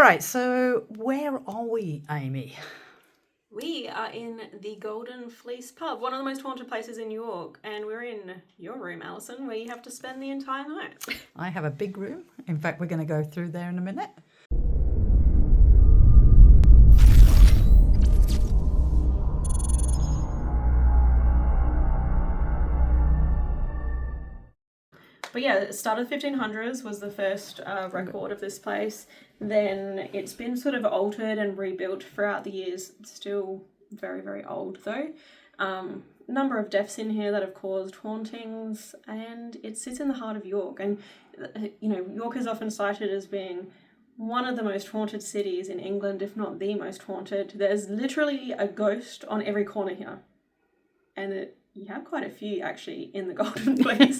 right, so where are we, Amy? We are in the Golden Fleece pub, one of the most haunted places in New York, and we're in your room, Alison, where you have to spend the entire night. I have a big room. In fact, we're going to go through there in a minute. But yeah, the start of the 1500s was the first record of this place. Then it's been sort of altered and rebuilt throughout the years. It's still very, very old though. Number of deaths in here that have caused hauntings, and it sits in the heart of York. And you know, York is often cited as being one of the most haunted cities in England, if not the most haunted. There's literally a ghost on every corner here, and you have quite a few actually in the Golden Fleece.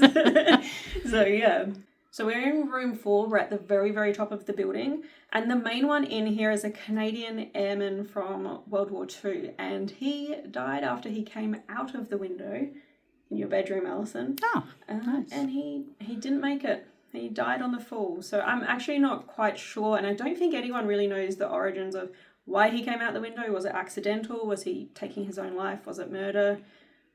So yeah. So we're in room 4, we're at the very, very top of the building, and the main one in here is a Canadian airman from World War II, and he died after he came out of the window in your bedroom, Alison. Oh, nice. And he didn't make it. He died on the fall. So I'm actually not quite sure, and I don't think anyone really knows the origins of why he came out the window. Was it accidental? Was he taking his own life? Was it murder?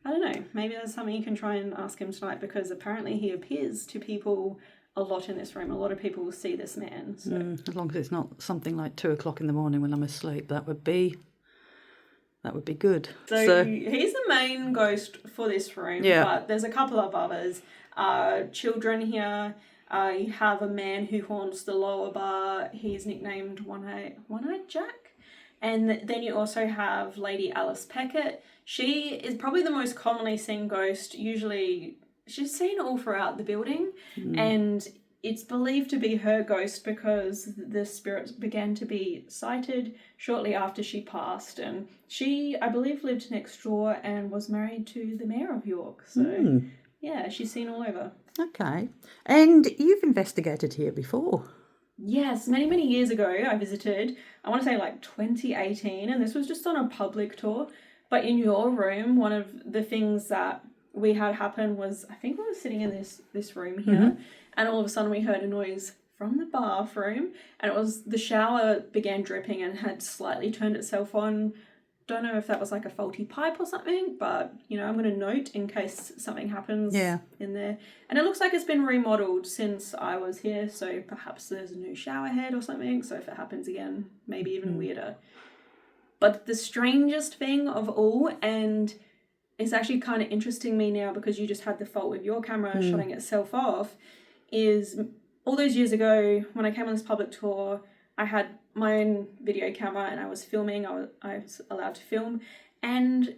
I don't know. Maybe there's something you can try and ask him tonight, because apparently he appears to people a lot in this room. A lot of people will see this man. So. As long as it's not something like 2:00 in the morning when I'm asleep, that would be good. So he's the main ghost for this room. Yeah. But there's a couple of others. Children here. You have a man who haunts the lower bar. He's nicknamed One-Eyed Jack. And then you also have Lady Alice Peckett. She is probably the most commonly seen ghost. Usually she's seen all throughout the building, and it's believed to be her ghost because the spirits began to be sighted shortly after she passed. And she, I believe, lived next door and was married to the mayor of York. So yeah, she's seen all over. Okay. And you've investigated here before. Yes, many, many years ago I visited, I want to say like 2018, and this was just on a public tour. But in your room, one of the things that we had happen was, I think we were sitting in this room here, and all of a sudden we heard a noise from the bathroom, and it was the shower began dripping and had slightly turned itself on. Don't know if that was like a faulty pipe or something, but you know, I'm going to note in case something happens in there. And it looks like it's been remodeled since I was here, so perhaps there's a new shower head or something, so if it happens again, maybe even weirder. But the strangest thing of all, and it's actually kind of interesting me now because you just had the fault with your camera shutting itself off, is all those years ago when I came on this public tour, I had my own video camera and I was filming. I was allowed to film, and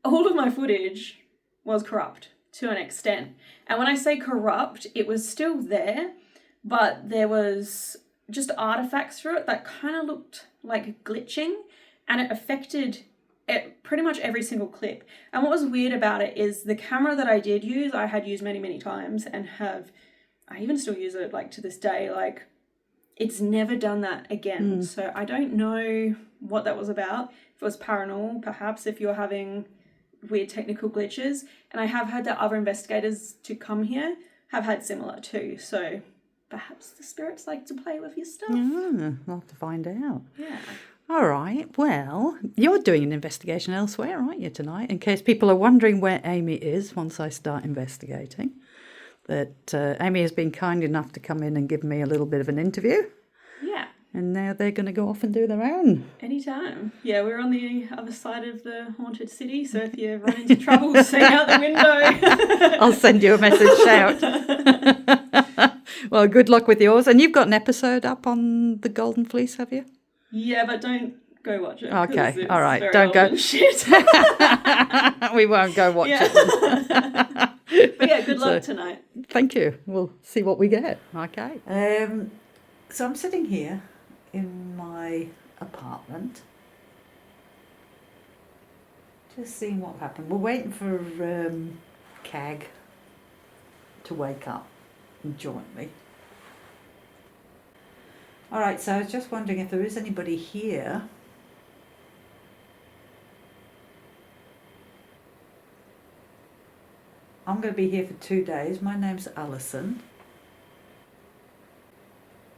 all of my footage was corrupt to an extent. And when I say corrupt, it was still there, but there was just artifacts through it that kind of looked like glitching, and it affected pretty much every single clip. And what was weird about it is the camera that I did use, I had used many, many times, and I even still use it like to this day. Like, it's never done that again. So I don't know what that was about. If it was paranormal, perhaps, if you're having weird technical glitches. And I have heard that other investigators to come here have had similar too. So perhaps the spirits like to play with your stuff. We'll have to find out. Yeah. All right. Well, you're doing an investigation elsewhere, aren't you, tonight? In case people are wondering where Amy is once I start investigating. That Amy has been kind enough to come in and give me a little bit of an interview. Yeah. And now they're going to go off and do their own. Anytime. Yeah, we're on the other side of the haunted city, so if you run into trouble, see out the window. I'll send you a message, shout. Well, good luck with yours. And you've got an episode up on the Golden Fleece, have you? Yeah, but don't go watch it. Okay, all right. Don't go. Shit. We won't go watch it. But yeah, good luck tonight. Thank you. We'll see what we get. Okay. So I'm sitting here in my apartment, just seeing what happened. We're waiting for Cag to wake up and join me. All right, so I was just wondering if there is anybody here. I'm going to be here for 2 days. My name's Alison.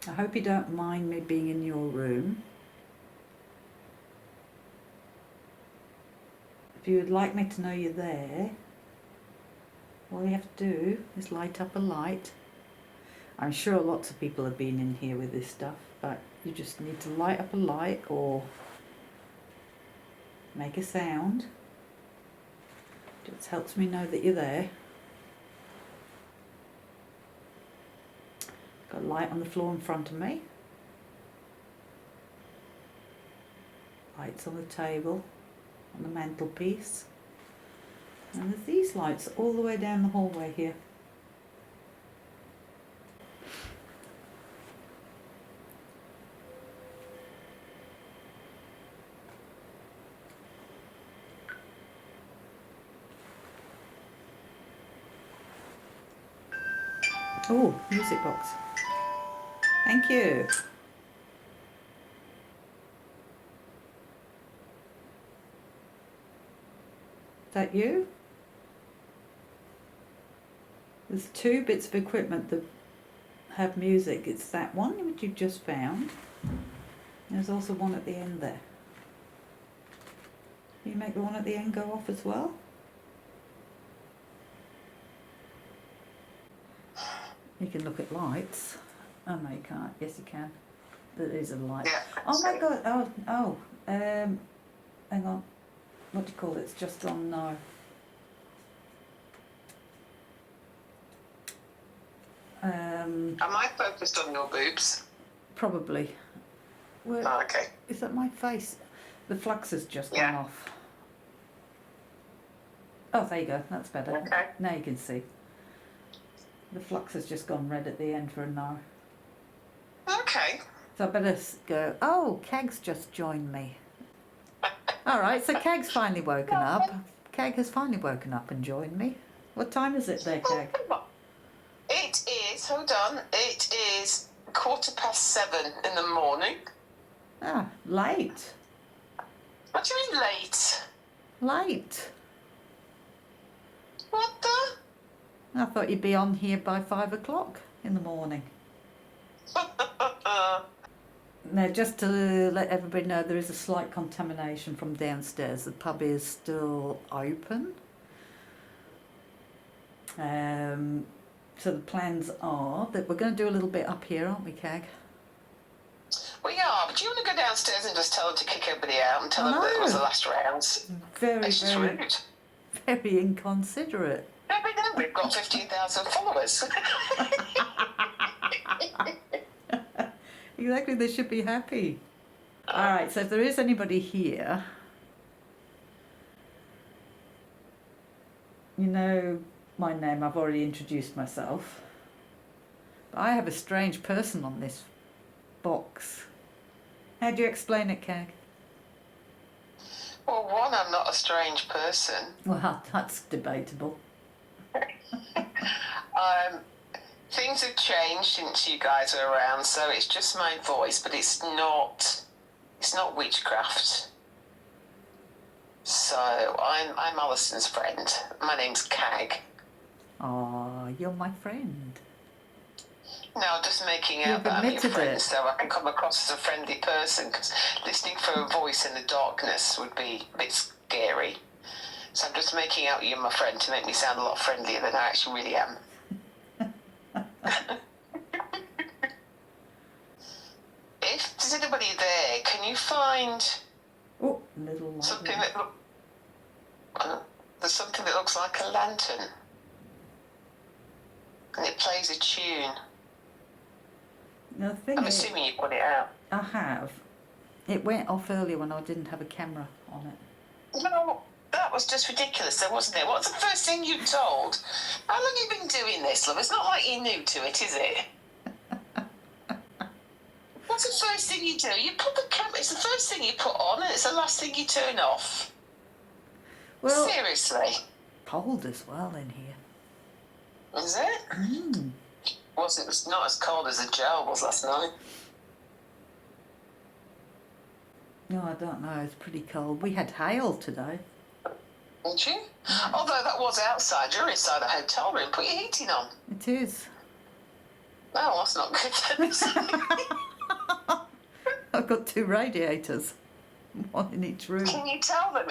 I hope you don't mind me being in your room. If you would like me to know you're there, all you have to do is light up a light. I'm sure lots of people have been in here with this stuff, but you just need to light up a light or make a sound. It just helps me know that you're there. Got a light on the floor in front of me. Lights on the table, on the mantelpiece. And there's these lights all the way down the hallway here. Oh, music box. Thank you. Is that you? There's two bits of equipment that have music. It's that one which you just found. There's also one at the end there. Can you make the one at the end go off as well? You can look at lights. Oh no, you can't. Yes, you can. There is a light. Yeah. Oh my god. Hang on. What do you call it? It's just on now. Am I focused on your boobs? Probably. Where, Oh, okay. is that my face? The flux has just gone off. Oh, there you go. That's better. Okay. Now you can see. The flux has just gone red at the end for a no. Okay. So I better go. Oh, Keg's just joined me. All right, so Keg's finally woken up. Keg has finally woken up and joined me. What time is it there, Keg? It is, hold on, it is 7:15 in the morning. Ah, late. What do you mean late? Late. What the? I thought you'd be on here by 5 o'clock in the morning. Now, just to let everybody know, there is a slight contamination from downstairs. The pub is still open. So the plans are that we're going to do a little bit up here, aren't we, Keg? We are, but do you want to go downstairs and just tell them to kick everybody out and tell them that it was the last rounds? Very, It's just very, rude. very inconsiderate. No, we know, we've got 15,000 followers. Exactly, they should be happy. All right, so if there is anybody here, you know my name, I've already introduced myself. But I have a strange person on this box. How do you explain it, Keg? Well, one, I'm not a strange person. Well, that's debatable. Things have changed since you guys are around, so it's just my voice, but it's not witchcraft. So I'm Alison's friend. My name's Cag. Aw, you're my friend. No, just making out You've that I'm your admitted friend, it. so I can come across as a friendly person, because listening for a voice in the darkness would be a bit scary. So I'm just making out you're my friend to make me sound a lot friendlier than I actually really am. If there's anybody there, can you find Oh, little light. something that there's something that looks like a lantern, and it plays a tune? The thing I'm is, assuming you put it out. I have. It went off earlier when I didn't have a camera on it. No, that was just ridiculous, though, wasn't it? What's the first thing you told? How long have you been doing this, love? It's not like you're new to it, is it? What's the first thing you do? You put the camera. It's the first thing you put on, and it's the last thing you turn off. Well, Seriously, cold as well in here. is it? Mm. It's not as cold as the gel was last night. No, I don't know. It's pretty cold. We had hail today. Didn't you? Although that was outside, you're inside the hotel room. Put your heating on. It is. Oh, that's not good then. I've got 2 radiators, one in each room. Can you tell them?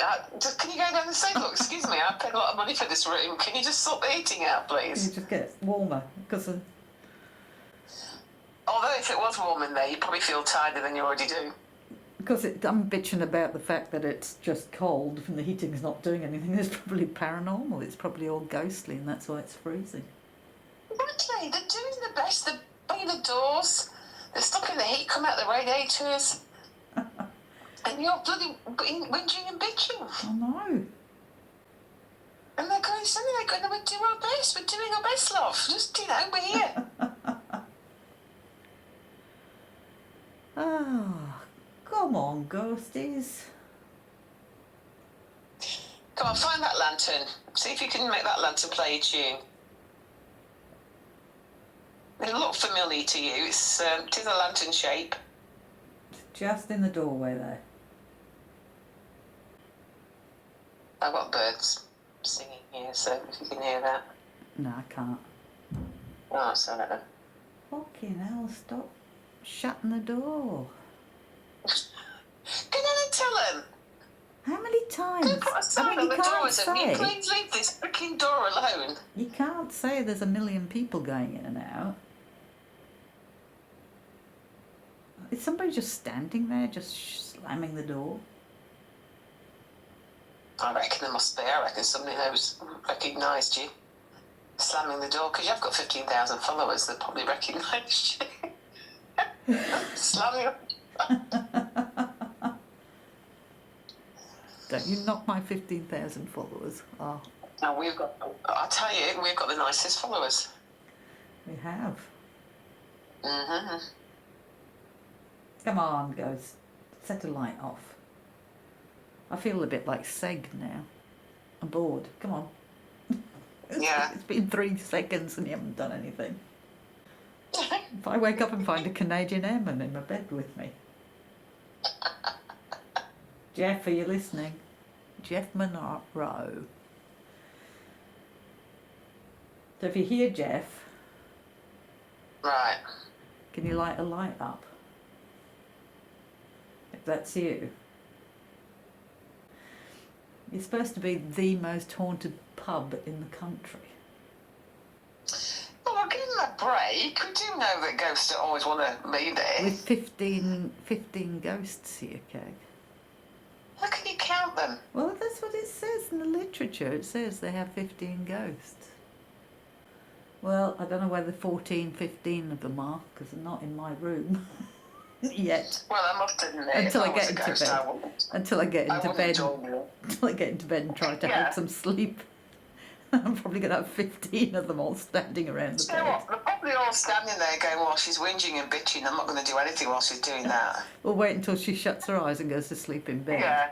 Can you go down and say, look, excuse me, I paid a lot of money for this room. Can you just sort the heating out, please? It just gets warmer because Although if it was warm in there, you'd probably feel tighter than you already do. I'm bitching about the fact that it's just cold and the heating's not doing anything. It's probably paranormal. It's probably all ghostly, and that's why it's freezing. Exactly. They're doing the best. They're banging the doors. They're stopping the heat come out the radiators. And you're bloody whinging and bitching. I know. And they're going, we're doing our best. We're doing our best, love. Just, we're here. Ah, come on, ghosties. Come on, find that lantern. See if you can make that lantern play a tune. It'll look familiar to you. It is a lantern shape. Just in the doorway there. I've got birds singing here, so if you can hear that. No, I can't. Oh, so I don't know. Fucking hell, stop shutting the door. Go down and tell them. How many times? Go put a sign on you the door can't and say, "Will you say. please leave this freaking door alone?" You can't say there's a million people going in and out. Is somebody just standing there, just slamming the door? I reckon there must be. I reckon somebody knows, recognised you. Slamming the door, because you've got 15,000 followers that probably recognise you. Slamming. Don't you knock my 15,000 followers. Oh, Now I tell you, we've got the nicest followers. we have. Mm-hmm. Come on, ghost. Set a light off. I feel a bit like Seg now. I'm bored. Come on. Yeah. It's been 3 seconds and you haven't done anything. If I wake up and find a Canadian airman in my bed with me. Jeff, are you listening? Jeff Monroe. So if you hear Jeff, Right. can you light a light up? If that's you. You're supposed to be the most haunted pub in the country. Well, I'll give them a break. We do know that ghosts don't always want to be there. With 15 ghosts here, Keg. How can you count them? Well, that's what it says in the literature. It says they have 15 ghosts. Well, I don't know whether 14, 15 of them are, because they're not in my room yet. Well, I must admit, Until if I get was a into ghost, bed. I wouldn't. Until I get I into wouldn't bed. join you. Until I get into bed and try to have some sleep. I'm probably going to have 15 of them all standing around the You know bed. what? They're probably all standing there going, well, she's whinging and bitching. I'm not going to do anything while she's doing that. We'll wait until she shuts her eyes and goes to sleep in bed. Yeah.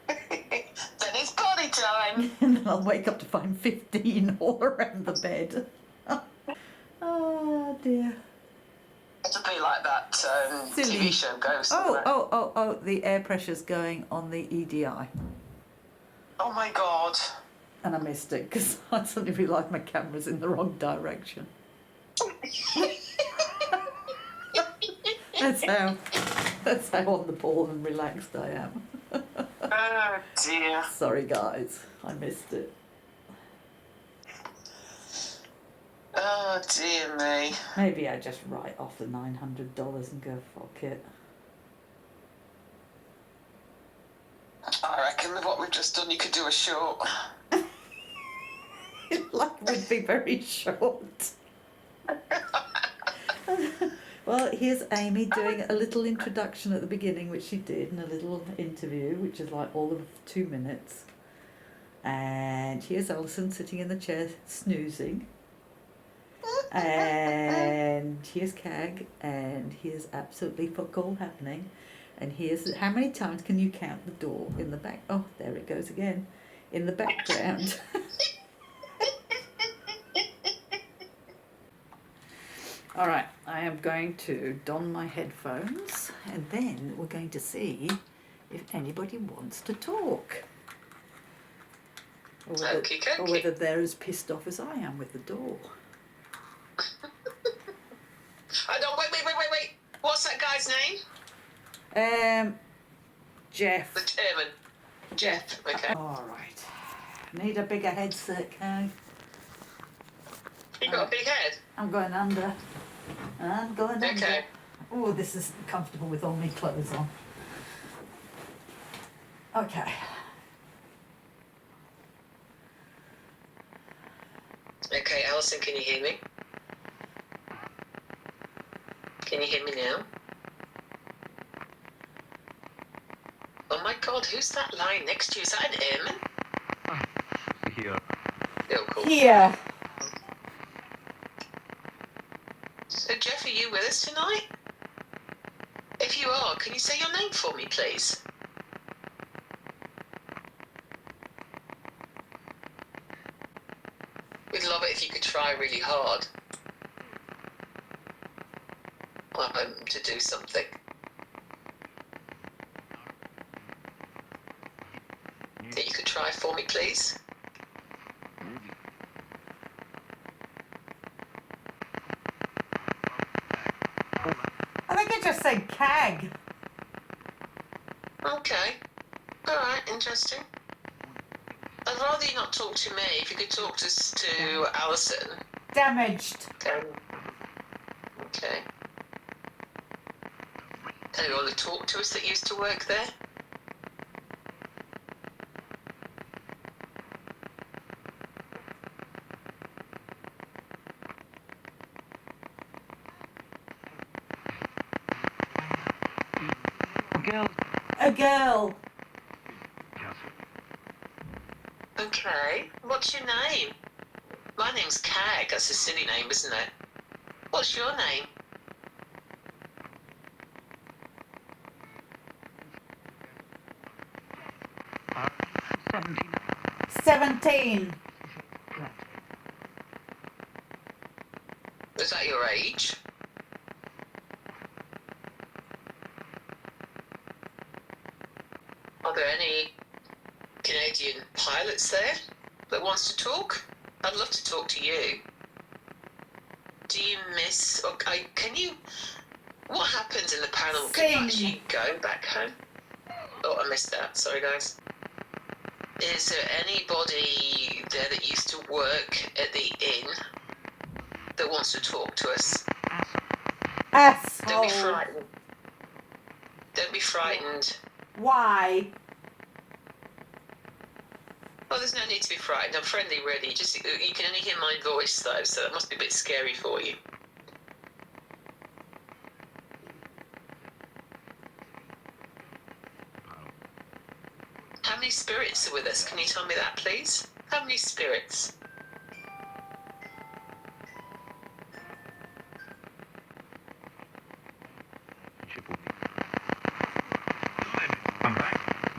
Then it's party time. And then I'll wake up to find 15 all around the bed. Oh dear. It'll be like that Silly. TV show Ghost. Oh, the air pressure's going on the EDI. Oh my God. And I missed it because I suddenly realised my camera's in the wrong direction. That's how on the ball and relaxed I am. Oh dear. Sorry guys, I missed it. Oh dear me. Maybe I just write off the $900 and go fuck it. I reckon with what we've just done, you could do a short. Like would be very short. Well, here's Amy doing a little introduction at the beginning, which she did, and a little interview, which is like all of 2 minutes. And here's Alison sitting in the chair snoozing. And here's Cag, and here's absolutely fuck all happening. And here's how many times can you count the door in the back? Oh, there it goes again, in the background. All right, I am going to don my headphones, and then we're going to see if anybody wants to talk. Or whether they're as pissed off as I am with the door. name? Jeff. The chairman. Jeff. Okay. All right. Need a bigger headset, Kay. You got a big head? I'm going under. I'm going under. Okay. Oh, this is comfortable with all my clothes on. Okay. Okay, Alison, can you hear me? Can you hear me now? Oh my God, who's that lying next to you? Is that an airman? Here. Oh, cool. Here. So, Jeff, are you with us tonight? If you are, can you say your name for me, please? We'd love it if you could try really hard to do something. That you could try for me, please? I think it just said CAG. Okay. Alright, interesting. I'd rather you not talk to me. If you could talk to Alison. Damaged. Okay. Anyone to talk to us that used to work there? Girl. A girl. Okay. What's your name? My name's Cag. That's a silly name, isn't it? What's your name? Uh, 17. 17. Is that your age? Are there any Canadian pilots there that wants to talk? I'd love to talk to you. Do you miss, or can you, what happens in the panel? Can you actually go back home? Oh, I missed that. Sorry, guys. Is there anybody there that used to work at the inn that wants to talk to us? Asshole. Don't be frightened. Don't be frightened. Why? Well, there's no need to be frightened. I'm friendly, really. Just you can only hear my voice, though, so that must be a bit scary for you. How many spirits are with us? Can you tell me that, please? How many spirits?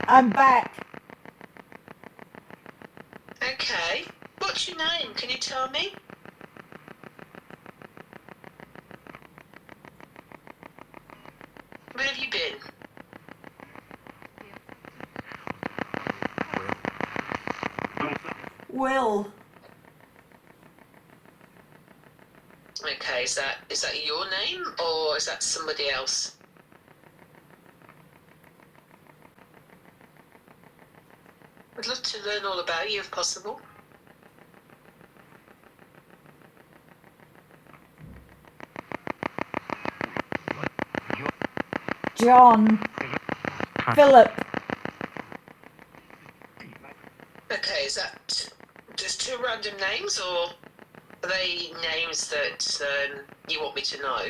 I'm back. Okay. What's your name? Can you tell me? Where have you been? Will. Okay, is that your name or is that somebody else? I'd love to learn all about you if possible. John. Philip. Okay, is that just two random names or are they names that you want me to know?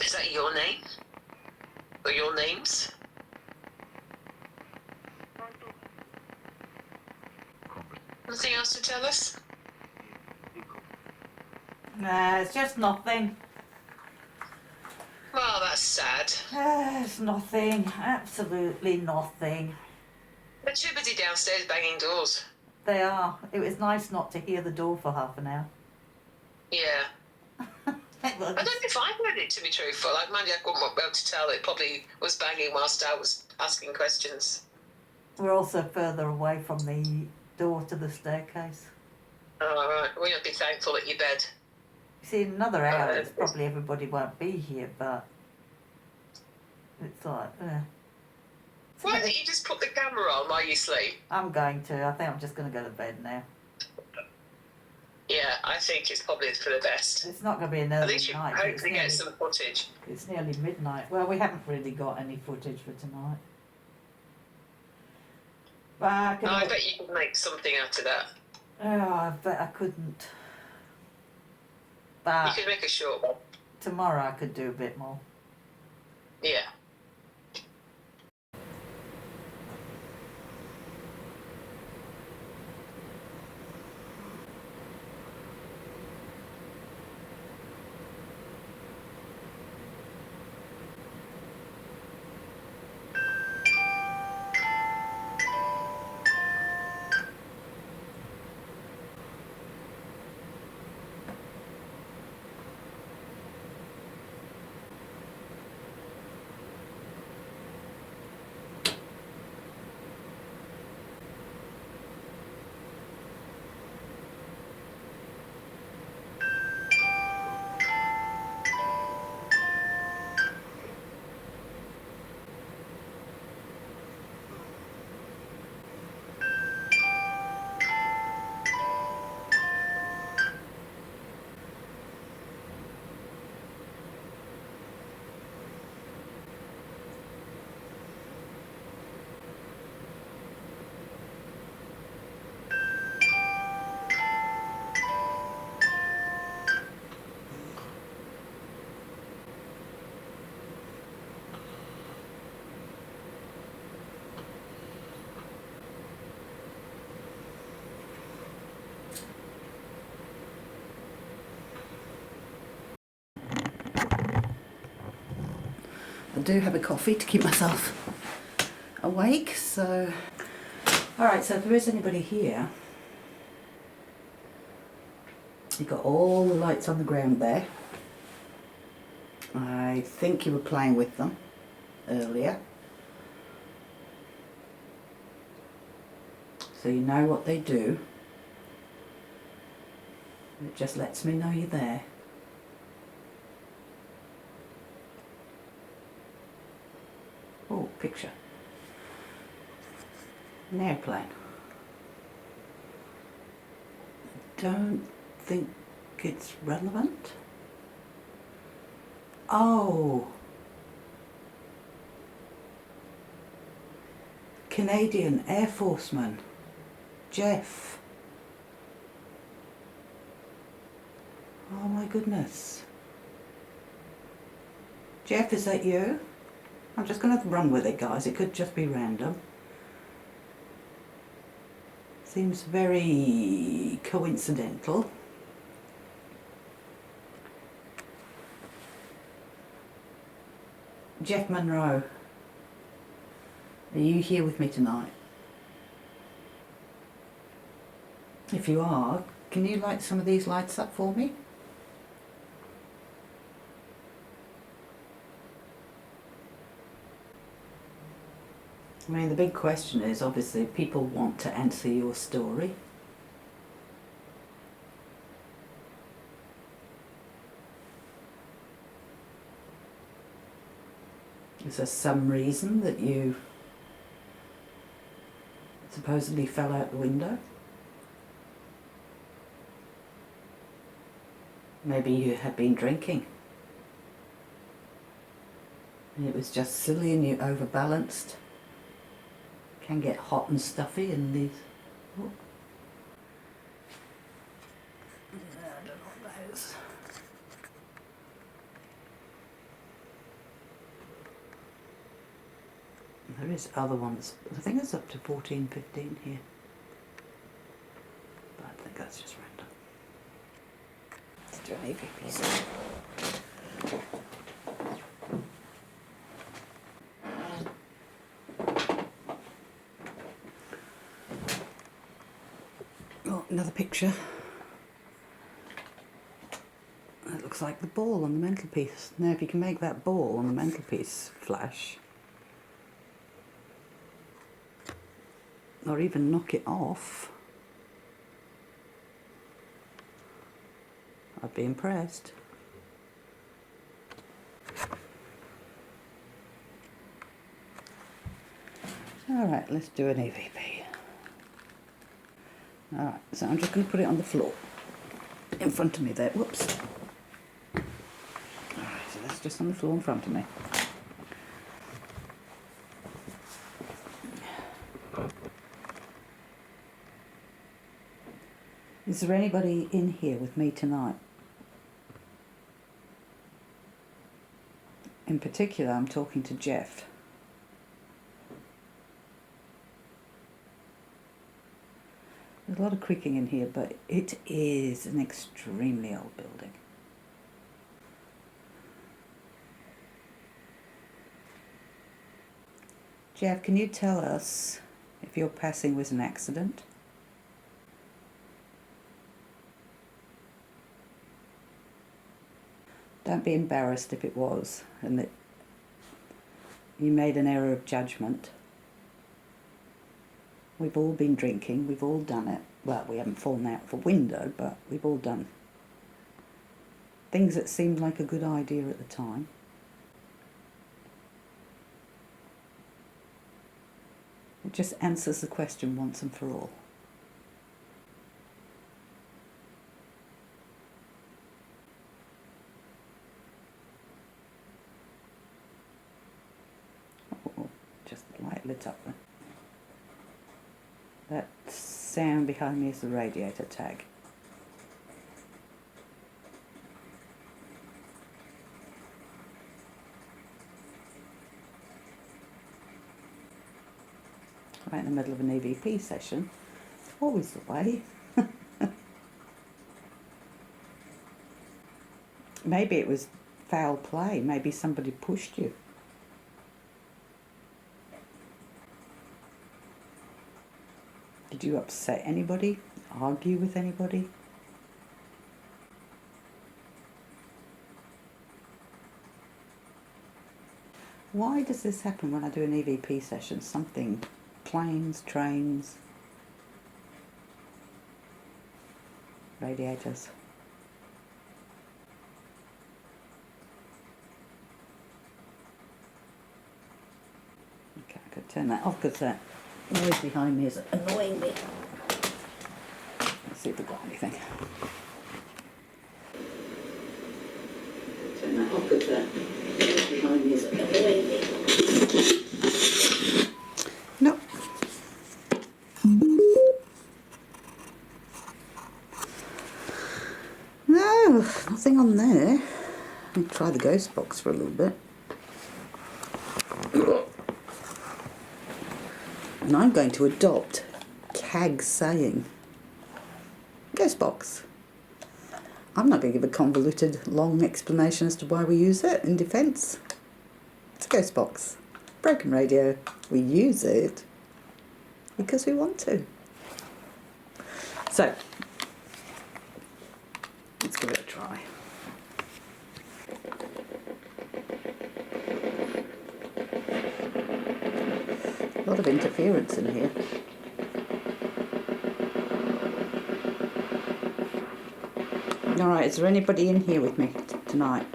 Is that your name? Or your names? Nothing else to tell us? Nah, it's just nothing. Well, that's sad. It's nothing. Absolutely nothing. They're too busy downstairs banging doors. They are. It was nice not to hear the door for half an hour. Yeah. It was. I don't know if I heard it, to be truthful. Like, mind you, I wouldn't be able to tell. It probably was banging whilst I was asking questions. We're also further away from the door to the staircase. Oh, all right. Well, you'll be thankful that you're bed. See, in another hour, it's probably everybody won't be here, but it's like, Why don't you just put the camera on while you sleep? I'm going to. I think I'm just going to go to bed now. Yeah, I think it's probably for the best. It's not going to be an At early least you night. hopefully get some footage. It's nearly midnight. Well, we haven't really got any footage for tonight. But I bet you can make something out of that. Oh, I bet I couldn't. You But could make a short one. tomorrow I could do a bit more. Yeah. I do have a coffee to keep myself awake, so... Alright, so if there is anybody here, you've got all the lights on the ground there. I think you were playing with them earlier. So you know what they do. It just lets me know you're there. Oh, picture. An airplane. Don't think it's relevant. Oh. Canadian Air Forceman. Jeff. Oh my goodness. Jeff, is that you? I'm just going to run with it, guys. It could just be random. Seems very coincidental. Jeff Monroe, are you here with me tonight? If you are, can you light some of these lights up for me? I mean, the big question is, obviously, people want to answer your story. Is there some reason that you supposedly fell out the window? Maybe you had been drinking. And it was just silly and you overbalanced. Can get hot and stuffy in these. Oh. I don't know what that is. There is other ones. I think it's up to 14, 15 here. But I think that's just random. Let's do an AV, please. Oh, another picture. That looks like the ball on the mantelpiece. Now if you can make that ball on the mantelpiece flash, or even knock it off, I'd be impressed. Alright, let's do an EVP. Alright, so I'm just going to put it on the floor in front of me there. Whoops. Alright, so that's just on the floor in front of me. Is there anybody in here with me tonight? In particular, I'm talking to Jeff. There's a lot of creaking in here, but it is an extremely old building. Jeff, can you tell us if your passing was an accident? Don't be embarrassed if it was, and that you made an error of judgment. We've all been drinking, we've all done it. Well, we haven't fallen out of a window, but we've all done things that seemed like a good idea at the time. It just answers the question once and for all. Oh, just the light lit up there. That sound behind me is the radiator tag. Right in the middle of an EVP session. Always the way. Maybe it was foul play. Maybe somebody pushed you. Did you upset anybody? Argue with anybody? Why does this happen when I do an EVP session? Something, planes, trains, radiators. Okay, I could turn that off because that noise behind me is annoying me. Let's see if we've got anything. Turn that off because that noise behind me is annoying me. No. No, nothing on there. I'll try the ghost box for a little bit. And I'm going to adopt CAG's saying. Ghost box. I'm not going to give a convoluted, long explanation as to why we use it in defence. It's a ghost box. Broken radio. We use it because we want to. So, let's give it a try. A lot of interference in here. Alright, is there anybody in here with me tonight?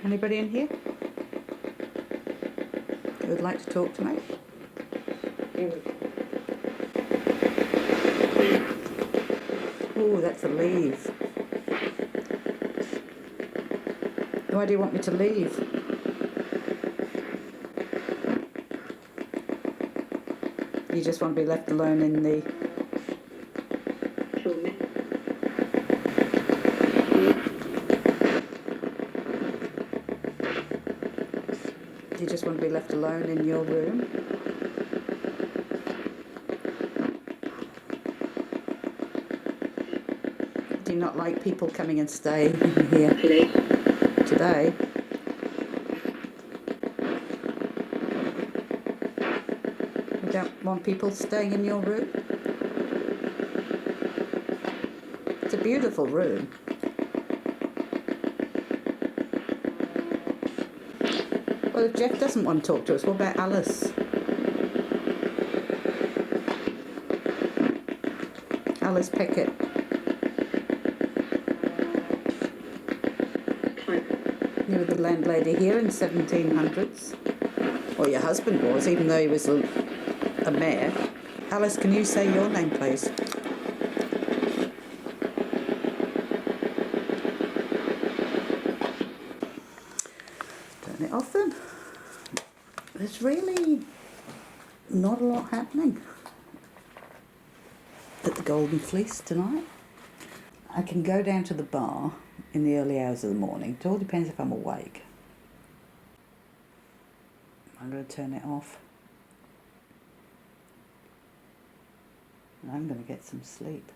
Anybody in here who would like to talk to me? Oh, that's a leave. Why do you want me to leave? You just want to be left alone in the... You just want to be left alone in your room? Do you not like people coming and staying here today? You don't want people staying in your room? It's a beautiful room. Well, if Jeff doesn't want to talk to us, what about Alice? Alice Pickett. You were the landlady here in 1700s. Or your husband was, even though he was a mayor. Alice, can you say your name, please? Turn it off then. There's really not a lot happening at the Golden Fleece tonight. I can go down to the bar in the early hours of the morning. It all depends if I'm awake. I'm going to turn it off. And I'm going to get some sleep.